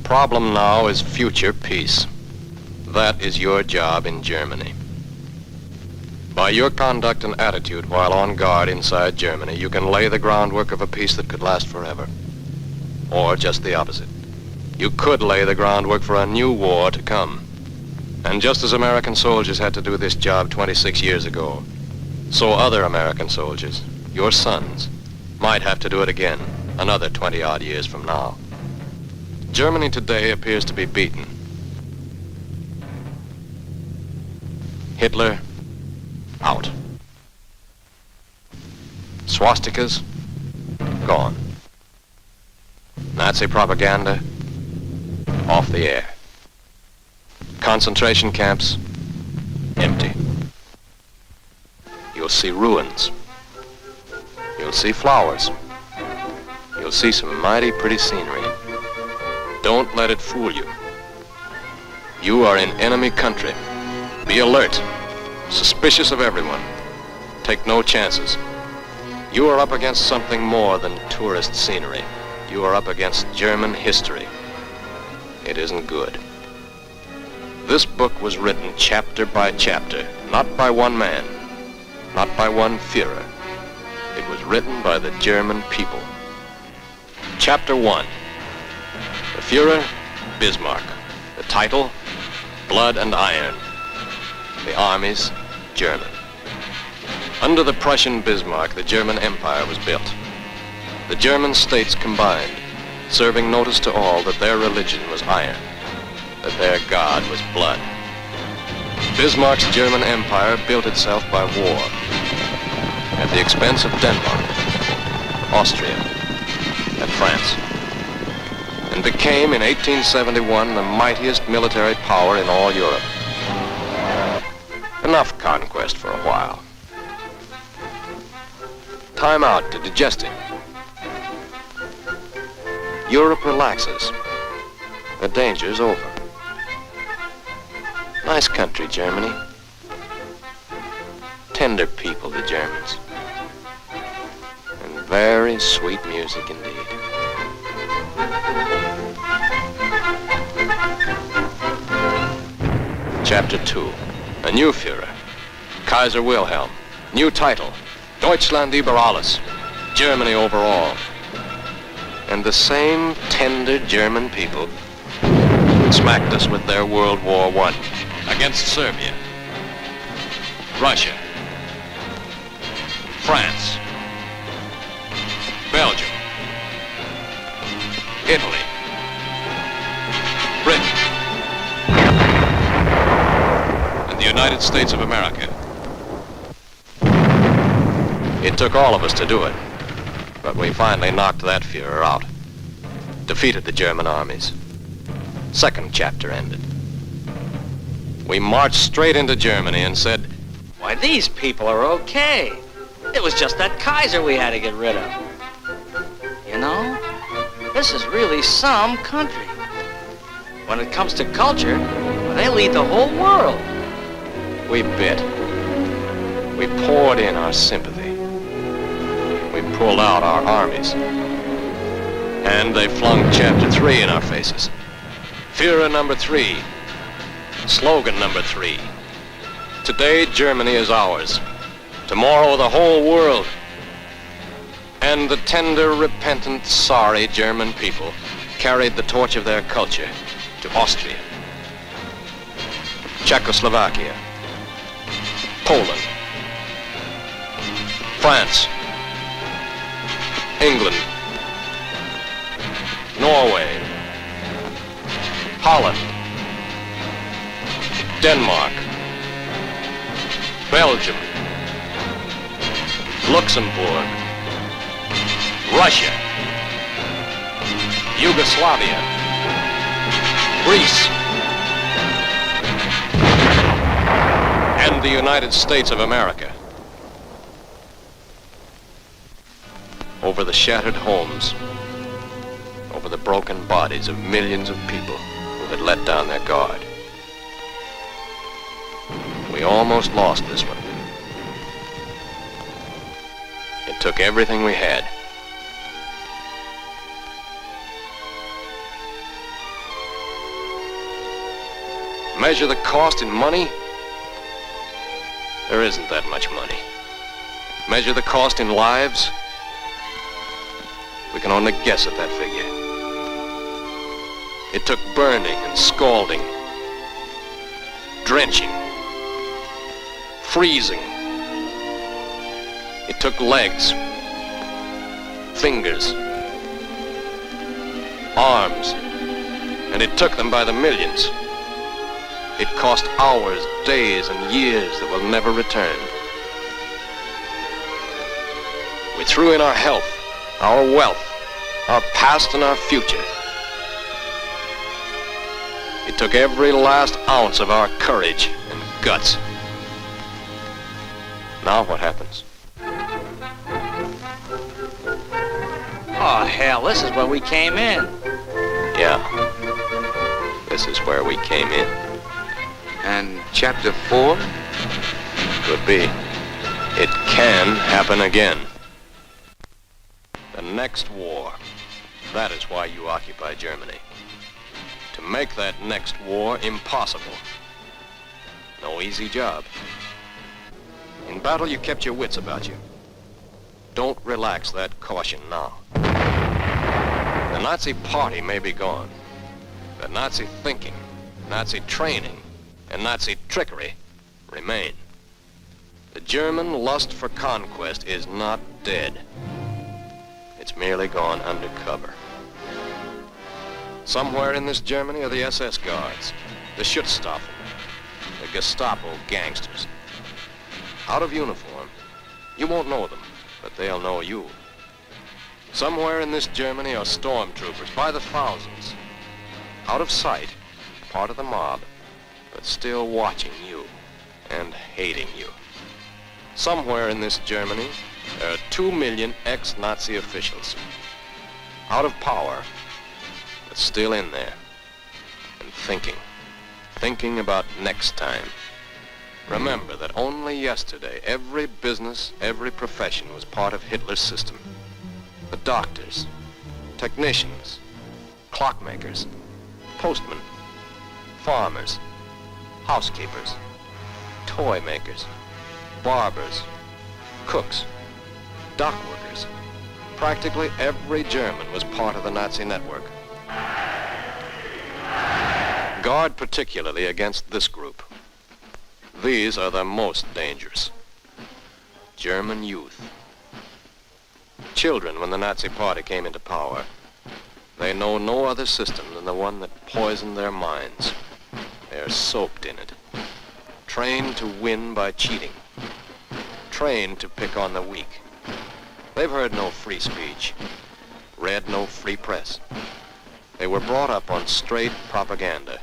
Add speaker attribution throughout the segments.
Speaker 1: problem now is future peace. That is your job in Germany. By your conduct and attitude while on guard inside Germany, you can lay the groundwork of a peace that could last forever. Or just the opposite. You could lay the groundwork for a new war to come. And just as American soldiers had to do this job 26 years ago, so other American soldiers, your sons, might have to do it again another 20-odd years from now. Germany today appears to be beaten. Hitler, out. Swastikas, gone. Nazi propaganda, off the air. Concentration camps, empty. You'll see ruins. You'll see flowers. You'll see some mighty pretty scenery. Don't let it fool you. You are in enemy country. Be alert, suspicious of everyone. Take no chances. You are up against something more than tourist scenery. You are up against German history. It isn't good. This book was written chapter by chapter, not by one man, not by one Führer. It was written by the German people. Chapter 1. The Führer, Bismarck. The title, Blood and Iron. The armies, German. Under the Prussian Bismarck, the German Empire was built. The German states combined, serving notice to all that their religion was iron, that their God was blood. Bismarck's German Empire built itself by war, at the expense of Denmark, Austria, and France, and became in 1871 the mightiest military power in all Europe. Enough conquest for a while. Time out to digesting. Europe relaxes. The danger's over. Nice country, Germany. Tender people, the Germans. And very sweet music indeed. Chapter 2. A new Führer. Kaiser Wilhelm. New title. Deutschland über alles. Germany over all. And the same tender German people smacked us with their World War I against Serbia, Russia, France, Belgium, Italy, Britain, and the United States of America. It took all of us to do it, but we finally knocked that Führer out, defeated the German armies. Second chapter ended. We marched straight into Germany and said,
Speaker 2: "Why, these people are okay. It was just that Kaiser we had to get rid of. You know, this is really some country. When it comes to culture, well, they lead the whole world."
Speaker 1: We bit. We poured in our sympathy. We pulled out our armies. And they flung chapter 3 in our faces. Führer number 3. Slogan number 3. Today, Germany is ours. Tomorrow, the whole world. And the tender, repentant, sorry German people carried the torch of their culture to Austria, Czechoslovakia, Poland, France, England, Norway, Holland, Denmark, Belgium, Luxembourg, Russia, Yugoslavia, Greece, and the United States of America. Over the shattered homes, over the broken bodies of millions of people who had let down their guard. We almost lost this one. It took everything we had. measure the cost in money, there isn't that much money. Measure the cost in lives, we can only guess at that figure. It took burning and scalding, drenching, freezing. It took legs, fingers, arms, and it took them by the millions. It cost hours, days, and years that will never return. We threw in our health, our wealth, our past and our future. It took every last ounce of our courage and guts. Now what happens?
Speaker 2: Oh, hell, this is where we came in.
Speaker 1: Yeah, this is where we came in.
Speaker 3: And chapter 4?
Speaker 1: Could be. It can happen again. The next war. That is why you occupy Germany. To make that next war impossible. No easy job. In battle, you kept your wits about you. Don't relax that caution now. The Nazi party may be gone, but Nazi thinking, Nazi training, and Nazi trickery remain. The German lust for conquest is not dead. It's merely gone undercover. Somewhere in this Germany are the SS guards, the Schutzstaffel, the Gestapo gangsters. Out of uniform, you won't know them, but they'll know you. Somewhere in this Germany are stormtroopers by the thousands. Out of sight, part of the mob, but still watching you and hating you. Somewhere in this Germany, there are 2 million ex-Nazi officials. Out of power, but still in there. And thinking about next time. Remember that only yesterday, every business, every profession was part of Hitler's system. The doctors, technicians, clockmakers, postmen, farmers, housekeepers, toy makers, barbers, cooks, dock workers. Practically every German was part of the Nazi network. Guard particularly against this group. These are the most dangerous. German youth. Children, when the Nazi party came into power, they know no other system than the one that poisoned their minds. They are soaked in it. Trained to win by cheating. Trained to pick on the weak. They've heard no free speech, read no free press. They were brought up on straight propaganda,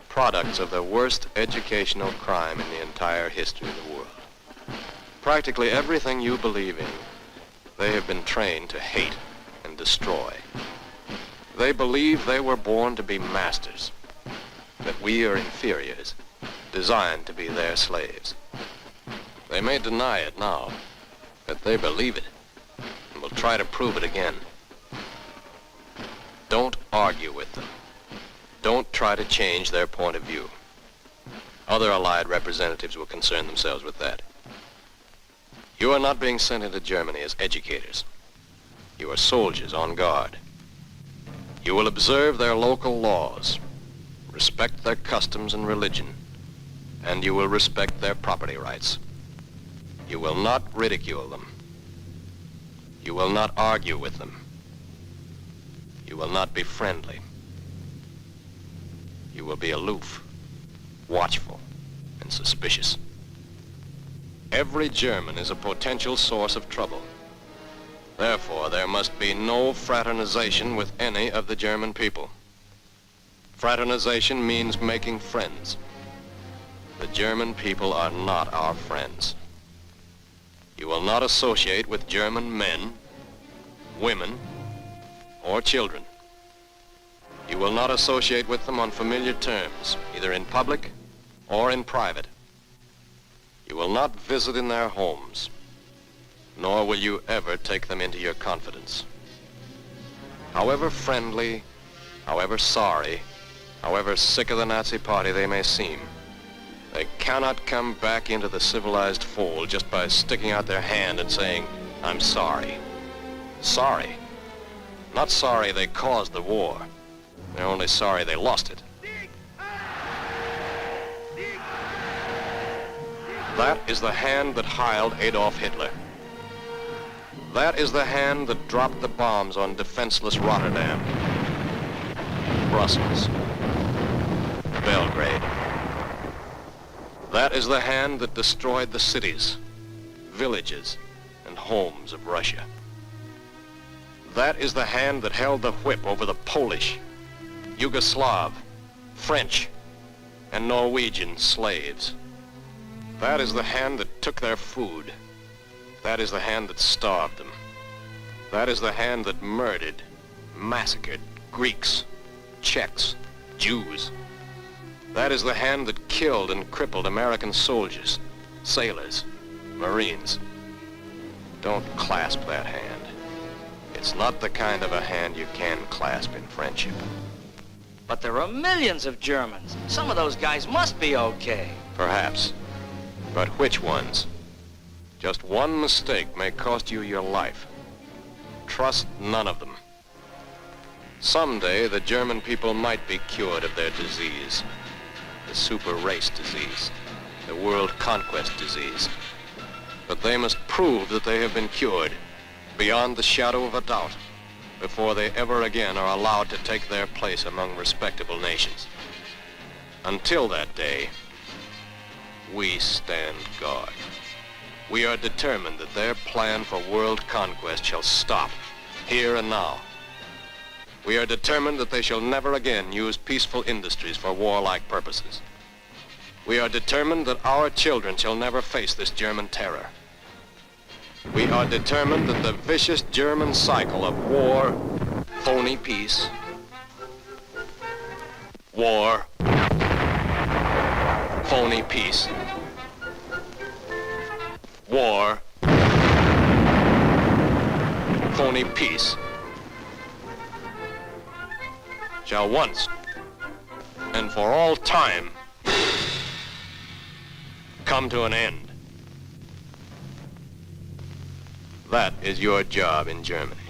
Speaker 1: products of the worst educational crime in the entire history of the world. Practically everything you believe in, they have been trained to hate and destroy. They believe they were born to be masters, that we are inferiors, designed to be their slaves. They may deny it now, but they believe it, and will try to prove it again. Don't argue with them. Don't try to change their point of view. Other Allied representatives will concern themselves with that. You are not being sent into Germany as educators. You are soldiers on guard. You will observe their local laws, respect their customs and religion, and you will respect their property rights. You will not ridicule them. You will not argue with them. You will not be friendly. You will be aloof, watchful, and suspicious. Every German is a potential source of trouble. Therefore, there must be no fraternization with any of the German people. Fraternization means making friends. The German people are not our friends. You will not associate with German men, women, or children. You will not associate with them on familiar terms, either in public or in private. You will not visit in their homes, nor will you ever take them into your confidence. However friendly, however sorry, However sick of the Nazi Party they may seem, they cannot come back into the civilized fold just by sticking out their hand and saying, "I'm sorry." Sorry. Not sorry they caused the war. They're only sorry they lost it. That is the hand that heiled Adolf Hitler. That is the hand that dropped the bombs on defenseless Rotterdam, Brussels, Belgrade. That is the hand that destroyed the cities, villages, and homes of Russia. That is the hand that held the whip over the Polish, Yugoslav, French, and Norwegian slaves. That is the hand that took their food. That is the hand that starved them. That is the hand that murdered, massacred Greeks, Czechs, Jews. That is the hand that killed and crippled American soldiers, sailors, Marines. Don't clasp that hand. It's not the kind of a hand you can clasp in friendship.
Speaker 2: But there are millions of Germans. Some of those guys must be okay.
Speaker 1: Perhaps. But which ones? Just one mistake may cost you your life. Trust none of them. Someday the German people might be cured of their disease. The super race disease. The world conquest disease. But they must prove that they have been cured, beyond the shadow of a doubt, before they ever again are allowed to take their place among respectable nations. Until that day, we stand guard. We are determined that their plan for world conquest shall stop, here and now. We are determined that they shall never again use peaceful industries for warlike purposes. We are determined that our children shall never face this German terror. We are determined that the vicious German cycle of war, phony peace, war, phony peace, war, phony peace, shall once and for all time come to an end. That is your job in Germany.